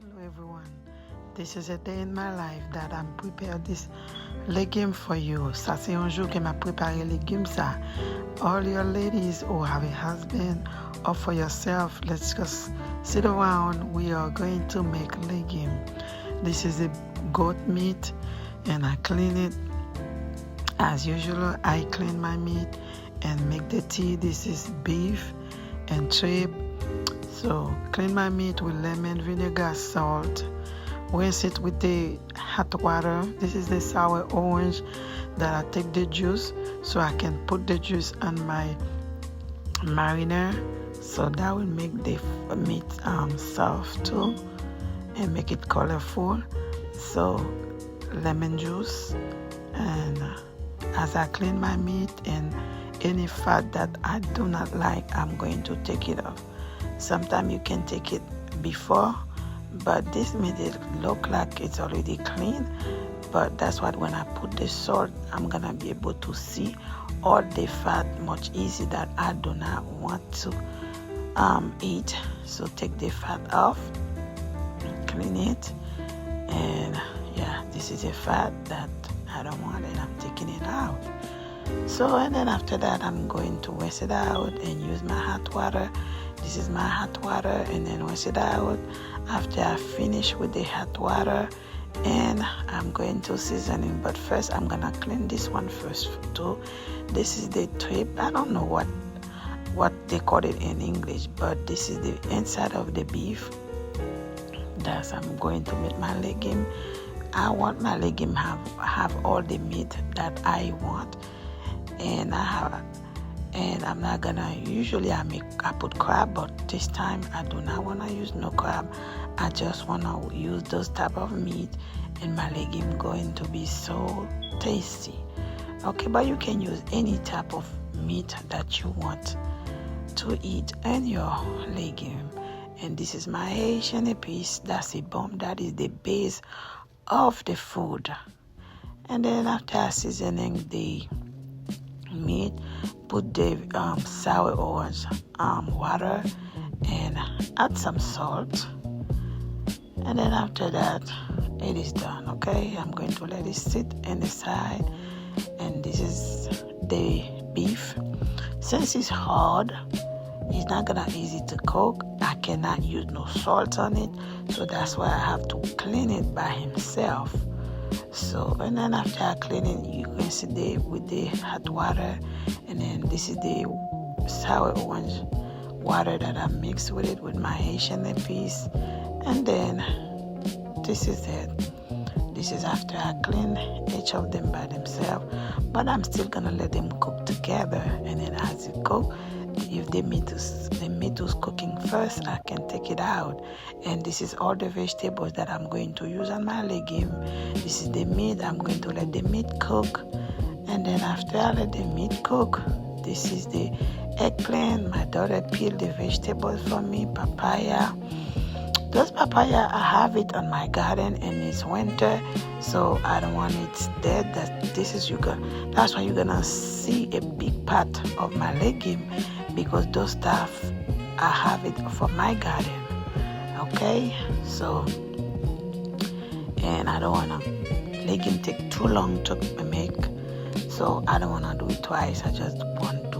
Hello everyone. This is a day in my life that I'm prepared this legume for you. Ça c'est un jour que m'a préparé légumes ça. All your ladies who have a husband or for yourself, let's just sit around. We are going to make legume. This is a goat meat and I clean it. As usual, I clean my meat and make the tea. This is beef and shrimp. So clean my meat with lemon, vinegar, salt. Rinse it with the hot water. This is the sour orange that I take the juice so I can put the juice on my mariner. So that will make the meat soft too and make it colorful. So lemon juice, and as I clean my meat and any fat that I do not like, I'm going to take it off. Sometimes you can take it before, but this made it look like it's already clean. But that's why when I put the salt, I'm gonna be able to see all the fat much easier that I do not want to eat. So take the fat off, clean it, and yeah, this is a fat that I don't want, and I'm taking it out. So, and then after that, I'm going to rinse it out and use my hot water. This is my hot water, and then rinse it out. After I finish with the hot water, and I'm going to season it. But first, I'm gonna clean this one first too. This is the trip. I don't know what they call it in English, but this is the inside of the beef. That's I'm going to make my legume. I want my legume have all the meat that I want. And I'm not gonna, usually I put crab, but this time I do not want to use no crab. I just want to use those type of meat, and my legume going to be so tasty. Okay, but you can use any type of meat that you want to eat in your legume. And this is my Haitian piece. That's a bomb. That is the base of the food. And then after seasoning the meat, put the sour orange water and add some salt, and then after that it is done. Okay, I'm going to let it sit in the side. And this is the beef. Since it's hard, it's not gonna easy to cook. I cannot use no salt on it, so that's why I have to clean it by himself. So, and then after I clean it, you can see with the hot water, and then this is the sour orange water that I mixed with it with my Haitian piece, and then this is it. This is after I clean each of them by themselves, but I'm still gonna let them cook together, and then as it cook, if the meat is cooking first, I can take it out. And this is all the vegetables that I'm going to use on my legume. This is the meat. I'm going to let the meat cook, and then after I let the meat cook, this is the eggplant. My daughter peeled the vegetables for me. Papaya. Those papaya, I have it on my garden, and it's winter, so I don't want it dead. That's why you're gonna see a big part of my legume, because those stuff I have it for my garden. Okay, so, and I don't wanna legume take too long to make, so I don't wanna do it twice. I just want to do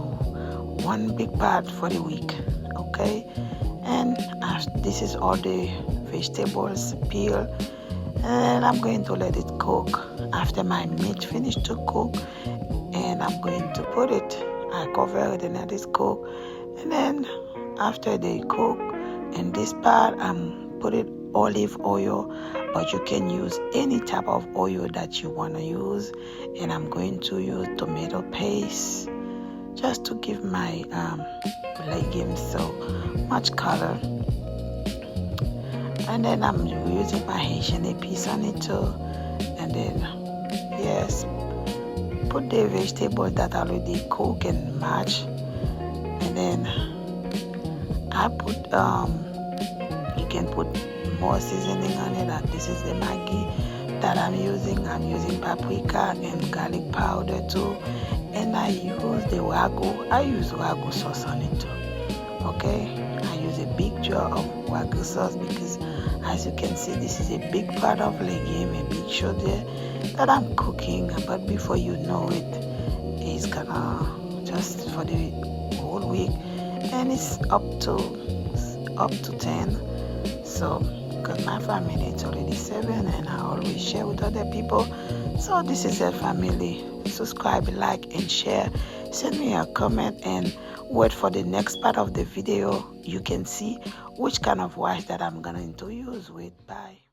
one big part for the week. Okay. And this is all the vegetables peeled, and I'm going to let it cook. After my meat finished to cook, and I'm going to put it, I cover it and let it cook. And then after they cook, in this part I'm put it olive oil, but you can use any type of oil that you want to use. And I'm going to use tomato paste just to give my legumes so much color. And then I'm using my Haitian piece on it too. And then yes, put the vegetables that already cook and match. And then I put you can put more seasoning on it. This is the Maggi that I'm using. I'm using paprika and garlic powder too. And I use the Wagyu. I use Wagyu sauce on it too. Okay, I use a big jar of Wagyu sauce because As you can see, this is a big pot of legume, a big show there that I'm cooking. But before you know it, it's gonna just for the whole week, and it's up to 10. So because my family it's already 7, and I always share with other people. So this is a family. Subscribe, like, and share. Send me a comment and wait for the next part of the video. You can see which kind of wash that I'm going to use with. Bye.